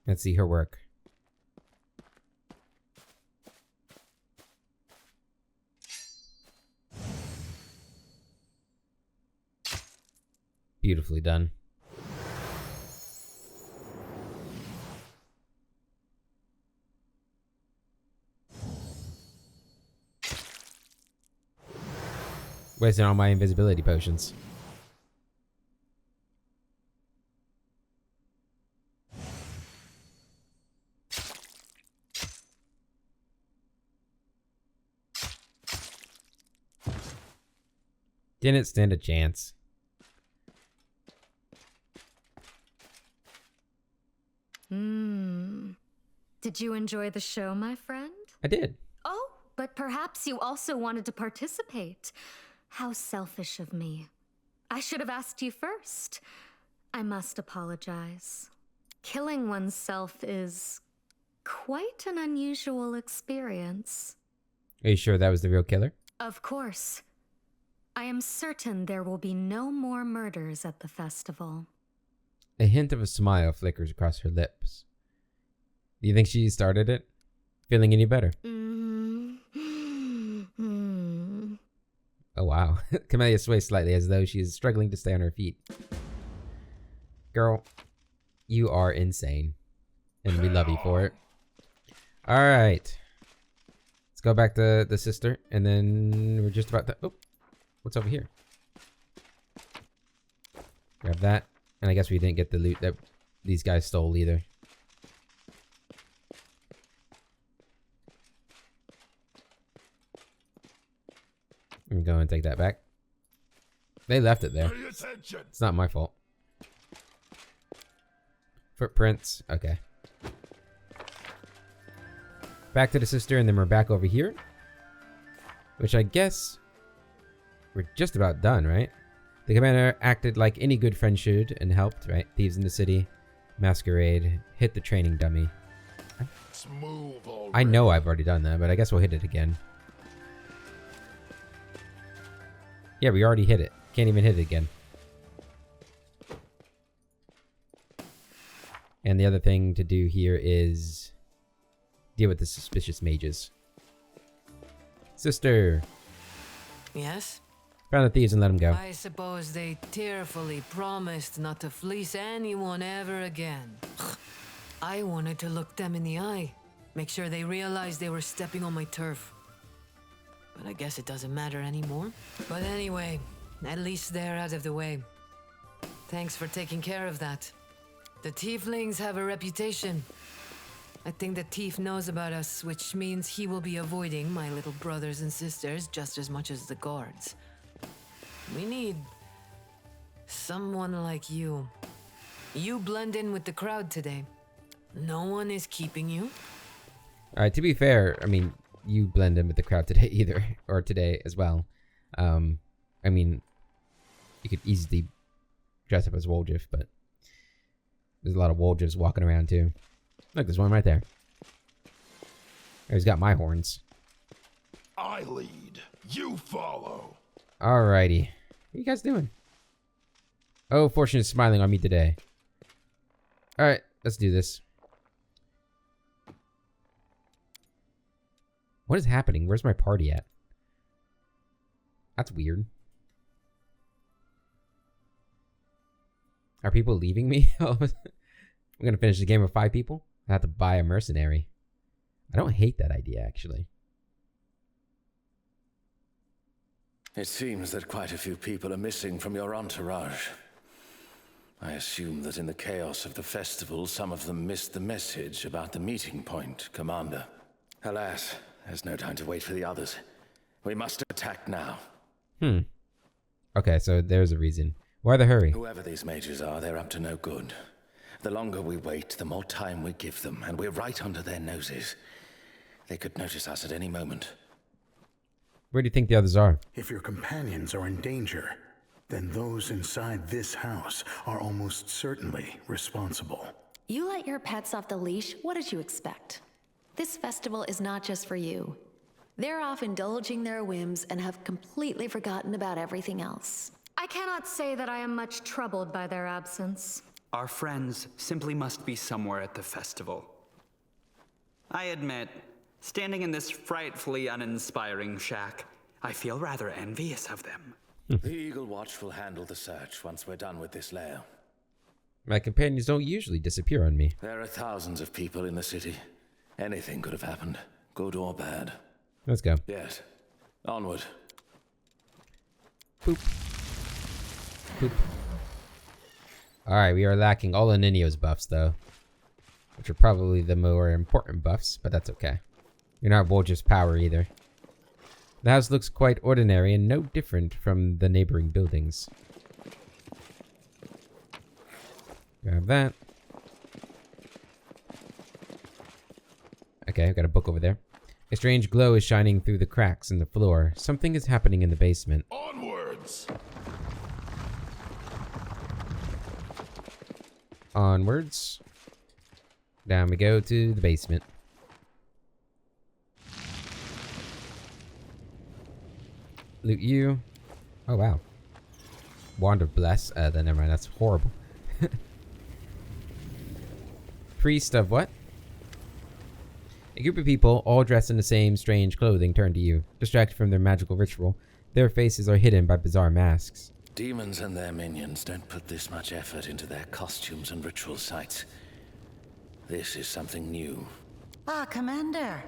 Let's see her work. Beautifully done. Wasting all my invisibility potions. Didn't stand a chance. Did you enjoy the show, my friend? I did. Oh, but perhaps you also wanted to participate. How selfish of me. I should have asked you first. I must apologize. Killing oneself is quite an unusual experience. Are you sure that was the real killer? Of course. I am certain there will be no more murders at the festival. A hint of a smile flickers across her lips. Do you think she started it? Feeling any better? Oh wow. Camellia sways slightly as though she is struggling to stay on her feet. Girl, you are insane. And we love you for it. Alright. Let's go back to the sister. And then we're just about to... Oh, what's over here? Grab that. And I guess we didn't get the loot that these guys stole either. I'm going to take that back. They left it there. Pay attention. It's not my fault. Footprints. Okay. Back to the sister, and then we're back over here. Which I guess we're just about done, right? The commander acted like any good friend should and helped, right? Thieves in the city, masquerade, hit the training dummy. Smooth already. I know I've already done that, but I guess we'll hit it again. Yeah, we already hit it. Can't even hit it again. And the other thing to do here is deal with the suspicious mages. Sister, Yes? Found the thieves and let them go. I suppose they tearfully promised not to fleece anyone ever again. I wanted to look them in the eye, make sure they realized they were stepping on my turf. But I guess it doesn't matter anymore. But anyway, at least they're out of the way. Thanks for taking care of that. The tieflings have a reputation. I think the thief knows about us, which means he will be avoiding my little brothers and sisters just as much as the guards. We need someone like you. You blend in with the crowd today. No one is keeping you. Alright, to be fair, I mean, you blend in with the crowd today either, or today as well. I mean, you could easily dress up as Woljif, but there's a lot of Woljifs walking around too. Look, there's one right there. Oh, he's got my horns. I lead, you follow. Alrighty. What are you guys doing? Oh, fortune is smiling on me today. Alright, let's do this. What is happening? Where's my party at? That's weird. Are people leaving me? I'm gonna finish the game with 5 people? I have to buy a mercenary. I don't hate that idea, actually. It seems that quite a few people are missing from your entourage. I assume that in the chaos of the festival, some of them missed the message about the meeting point, Commander. Alas, there's no time to wait for the others. We must attack now. Okay, so there's a reason. Why the hurry? Whoever these mages are, they're up to no good. The longer we wait, the more time we give them, and we're right under their noses. They could notice us at any moment. Where do you think the others are? If your companions are in danger, then those inside this house are almost certainly responsible. You let your pets off the leash, what did you expect? This festival is not just for you. They're off indulging their whims and have completely forgotten about everything else. I cannot say that I am much troubled by their absence. Our friends simply must be somewhere at the festival. I admit, standing in this frightfully uninspiring shack, I feel rather envious of them. The Eagle Watch will handle the search once we're done with this lair. My companions don't usually disappear on me. There are thousands of people in the city. Anything could have happened, good or bad. Let's go. Yes. Onward. Boop. Boop. Alright, we are lacking all of Ninio's buffs, though. Which are probably the more important buffs, but that's okay. You're not Woljif's power either. The house looks quite ordinary and no different from the neighboring buildings. Grab that. Okay, I've got a book over there. A strange glow is shining through the cracks in the floor. Something is happening in the basement. Onwards! Onwards. Down we go to the basement. Loot you. Oh, wow. Wand of Bless. Then never mind. That's horrible. Priest of what? A group of people, all dressed in the same strange clothing, turn to you. Distracted from their magical ritual, their faces are hidden by bizarre masks. Demons and their minions don't put this much effort into their costumes and ritual sites. This is something new. Ah, Commander.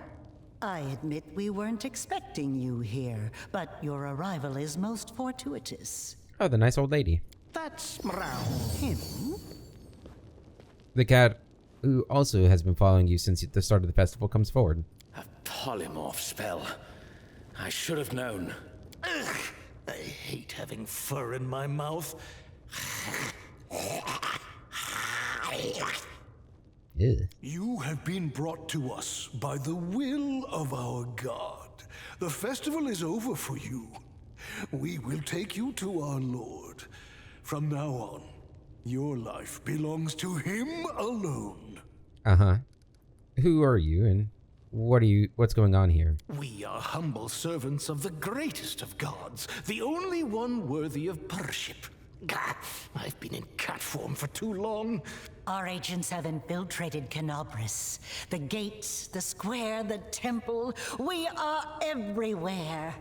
I admit we weren't expecting you here, but your arrival is most fortuitous. Oh, the nice old lady. That's Mrao. Him? The cat, who also has been following you since the start of the festival, comes forward. A polymorph spell. I should have known. Ugh, I hate having fur in my mouth. Ew. You have been brought to us by the will of our god. The festival is over for you. We will take you to our lord. From now on, your life belongs to him alone. Uh-huh. Who are you and what's going on here? We are humble servants of the greatest of gods, the only one worthy of worship. Gah, I've been in cat form for too long. Our agents have infiltrated Canobris. The gates, the square, the temple. We are everywhere.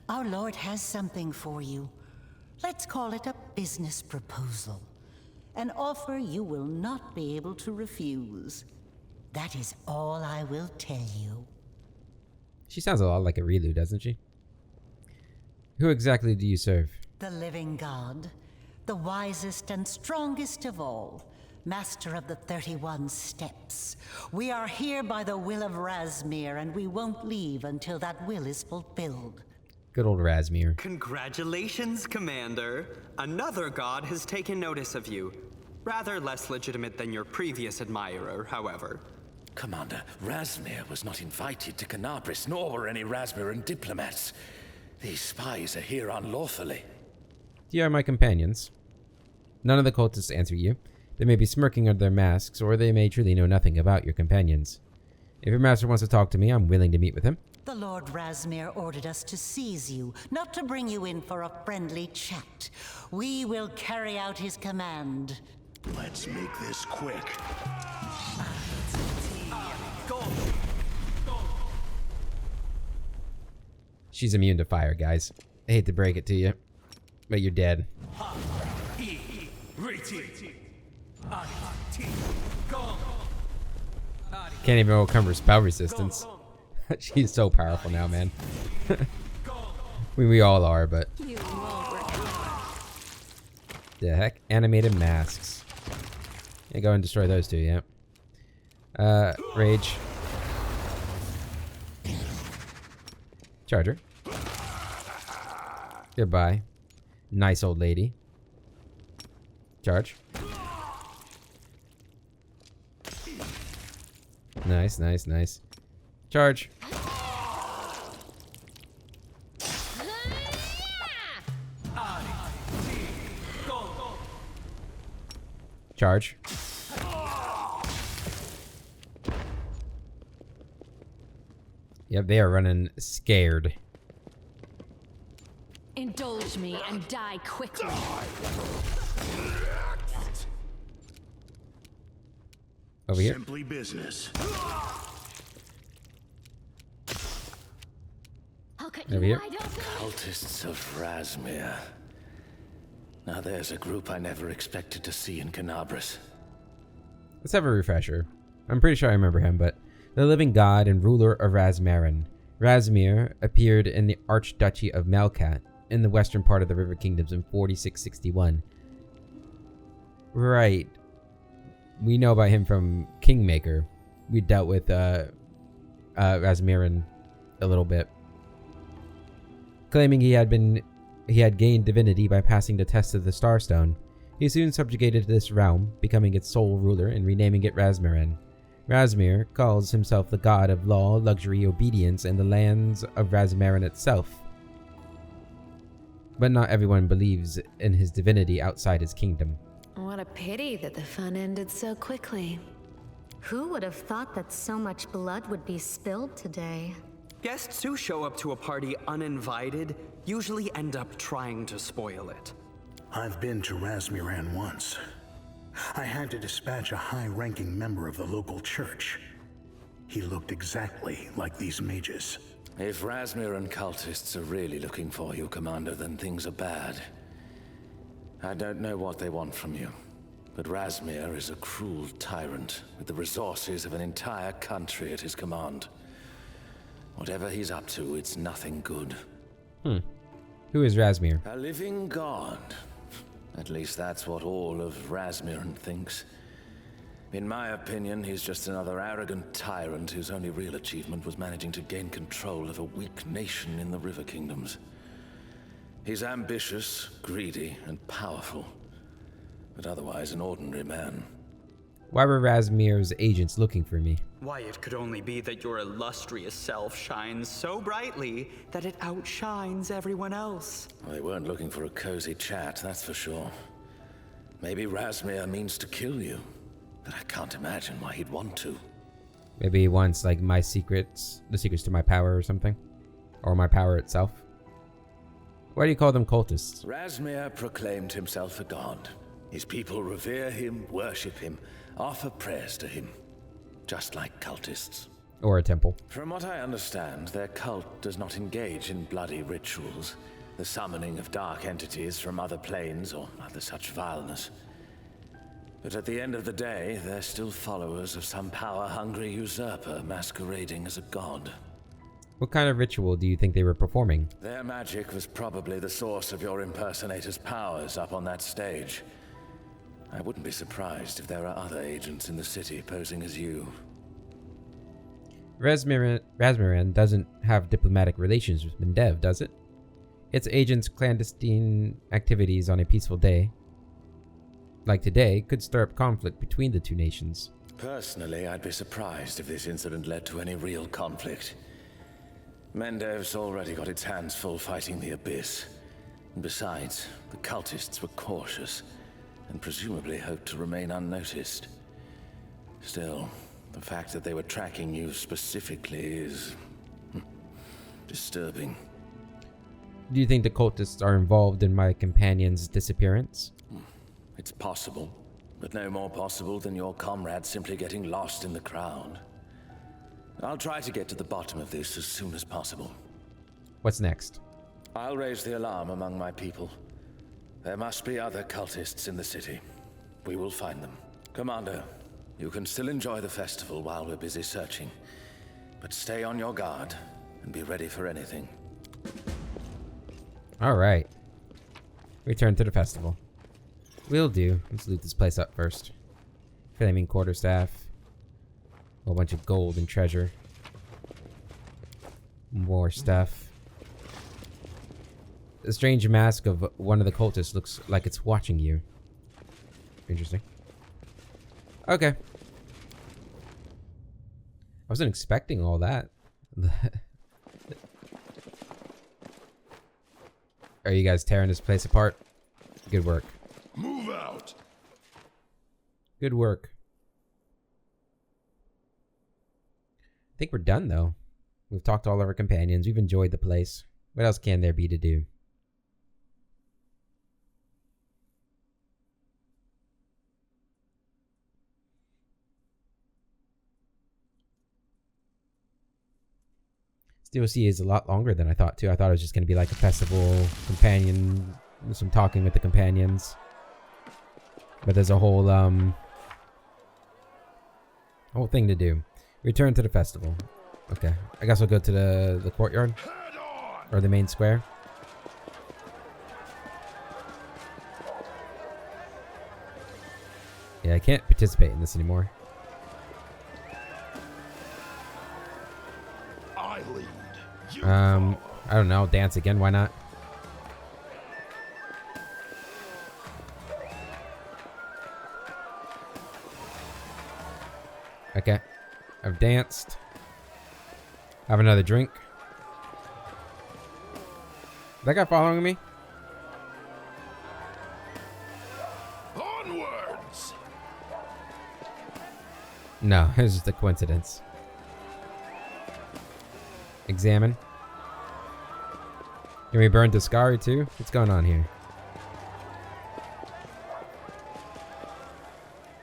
Our Lord has something for you. Let's call it a business proposal. An offer you will not be able to refuse. That is all I will tell you. She sounds a lot like Arilu, doesn't she? Who exactly do you serve? The living God, the wisest and strongest of all, master of the 31 steps. We are here by the will of Razmir, and we won't leave until that will is fulfilled. Good old Razmir. Congratulations, Commander. Another god has taken notice of you. Rather less legitimate than your previous admirer, however. Commander, Razmir was not invited to Canabris, nor were any Razmiran diplomats. These spies are here unlawfully. You are my companions. None of the cultists answer you. They may be smirking under their masks, or they may truly know nothing about your companions. If your master wants to talk to me, I'm willing to meet with him. The Lord Razmir ordered us to seize you, not to bring you in for a friendly chat. We will carry out his command. Let's make this quick. She's immune to fire, guys. I hate to break it to you, but you're dead. Can't even overcome her spell resistance. She's so powerful now, man. we all are, but... The heck? Animated masks. Yeah, go and destroy those two, yeah. Rage. Charger. Goodbye. Nice old lady. Charge. Nice, nice, nice. Charge. Charge. Yep, they are running scared. Indulge me and die quickly. Over here. Simply business. Over here. Cultists of Razmir. Now there's a group I never expected to see in Canabris. Let's have a refresher. I'm pretty sure I remember him, but the living god and ruler of Razmarin. Razmir appeared in the Archduchy of Melkat in the western part of the River Kingdoms in 4661. Right. We know about him from Kingmaker. We dealt with Razmarin a little bit. Claiming he had gained divinity by passing the test of the Starstone, he soon subjugated this realm, becoming its sole ruler and renaming it Razmarin. Razmir calls himself the god of law, luxury, obedience, and the lands of Razmarin itself. But not everyone believes in his divinity outside his kingdom. What a pity that the fun ended so quickly. Who would have thought that so much blood would be spilled today? Guests who show up to a party uninvited usually end up trying to spoil it. I've been to Razmiran once. I had to dispatch a high-ranking member of the local church. He looked exactly like these mages. If Razmiran cultists are really looking for you, Commander, then things are bad. I don't know what they want from you, but Razmir is a cruel tyrant with the resources of an entire country at his command. Whatever he's up to, it's nothing good. Who is Razmir? A living god. At least that's what all of Razmiran thinks. In my opinion, he's just another arrogant tyrant whose only real achievement was managing to gain control of a weak nation in the River Kingdoms. He's ambitious, greedy, and powerful, but otherwise an ordinary man. Why were Razmir's agents looking for me? Why, it could only be that your illustrious self shines so brightly that it outshines everyone else. Well, they weren't looking for a cozy chat, that's for sure. Maybe Razmir means to kill you, but I can't imagine why he'd want to. Maybe he wants, like, my secrets, the secrets to my power or something? Or my power itself? Why do you call them cultists? Razmir proclaimed himself a god. His people revere him, worship him, offer prayers to him, just like cultists. Or a temple. From what I understand, their cult does not engage in bloody rituals, the summoning of dark entities from other planes, or other such vileness. But at the end of the day, they're still followers of some power-hungry usurper masquerading as a god. What kind of ritual do you think they were performing? Their magic was probably the source of your impersonator's powers up on that stage. I wouldn't be surprised if there are other agents in the city posing as you. Razmiran doesn't have diplomatic relations with Mendev, does it? Its agents' clandestine activities on a peaceful day, like today, could stir up conflict between the two nations. Personally, I'd be surprised if this incident led to any real conflict. Mendev's already got its hands full fighting the Abyss. And besides, the cultists were cautious, and presumably hoped to remain unnoticed. Still, the fact that they were tracking you specifically is disturbing. Do you think the cultists are involved in my companion's disappearance? It's possible, but no more possible than your comrade simply getting lost in the crowd. I'll try to get to the bottom of this as soon as possible. What's next? I'll raise the alarm among my people. There must be other cultists in the city. We will find them. Commander, you can still enjoy the festival while we're busy searching, but stay on your guard and be ready for anything. Alright. Return to the festival. Will do. Let's loot this place up first. Flaming quarterstaff. A whole bunch of gold and treasure. More stuff. The strange mask of one of the cultists looks like it's watching you. Interesting. Okay. I wasn't expecting all that. Are you guys tearing this place apart? Good work. Move out. Good work. I think we're done though. We've talked to all of our companions. We've enjoyed the place. What else can there be to do? DLC is a lot longer than I thought too. I thought it was just going to be like a festival companion, some talking with the companions. But there's a whole thing to do. Return to the festival. Okay, I guess I'll go to the courtyard or the main square. Yeah, I can't participate in this anymore. I lead. I don't know. Dance again. Why not? Okay. I've danced. Have another drink. Is that guy following me? Onwards. No, it's just a coincidence. Examine. Can we burn Daskari too? What's going on here?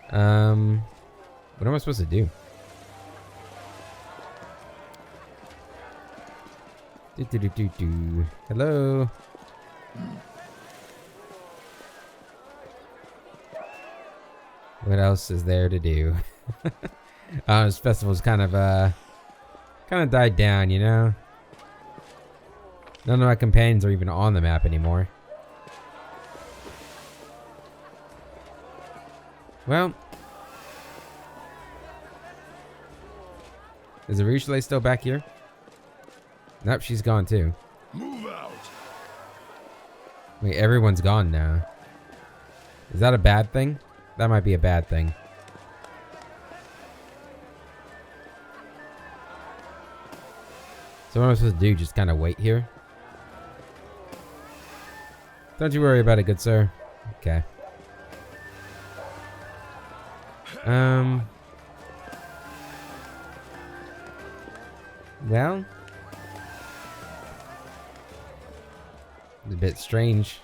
What am I supposed to do? Hello? What else is there to do? This festival's kind of died down, you know? None of my companions are even on the map anymore. Well, is Arishle still back here? Nope, she's gone too. Move out. Wait, everyone's gone now. Is that a bad thing? That might be a bad thing. So what am I supposed to do? Just kind of wait here? Don't you worry about it, good sir. Okay. Well, it's a bit strange.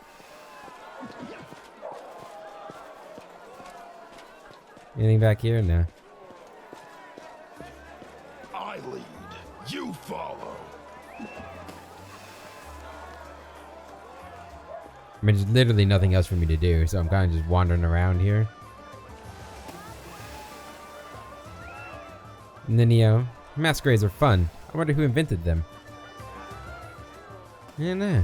Anything back here? No. I lead. You follow. I mean, there's literally nothing else for me to do, so I'm kind of just wandering around here. And then, masquerades are fun. I wonder who invented them. Yeah, nah.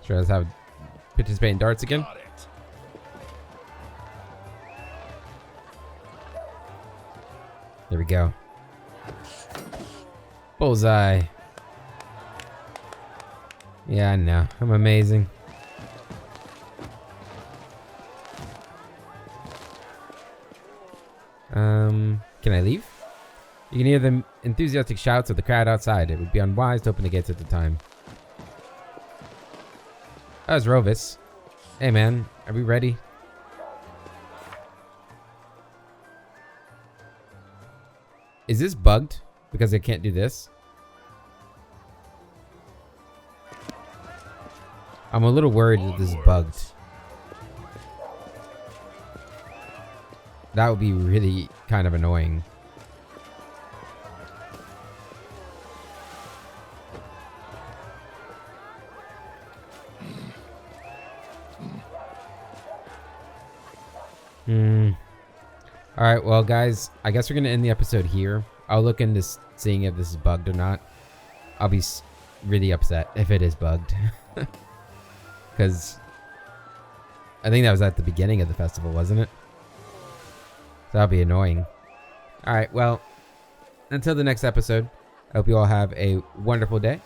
Sure, let's have participate in darts again. There we go. Bullseye. Yeah, I know. I'm amazing. Can I leave? You can hear the enthusiastic shouts of the crowd outside. It would be unwise to open the gates at the time. That was Rovis. Hey man, are we ready? Is this bugged? Because I can't do this? I'm a little worried that this is bugged. That would be really kind of annoying. Alright, well guys, I guess we're going to end the episode here. I'll look into seeing if this is bugged or not. I'll be really upset if it is bugged. Because I think that was at the beginning of the festival, wasn't it? So that'll be annoying. Alright, well, until the next episode, I hope you all have a wonderful day.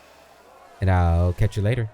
And I'll catch you later.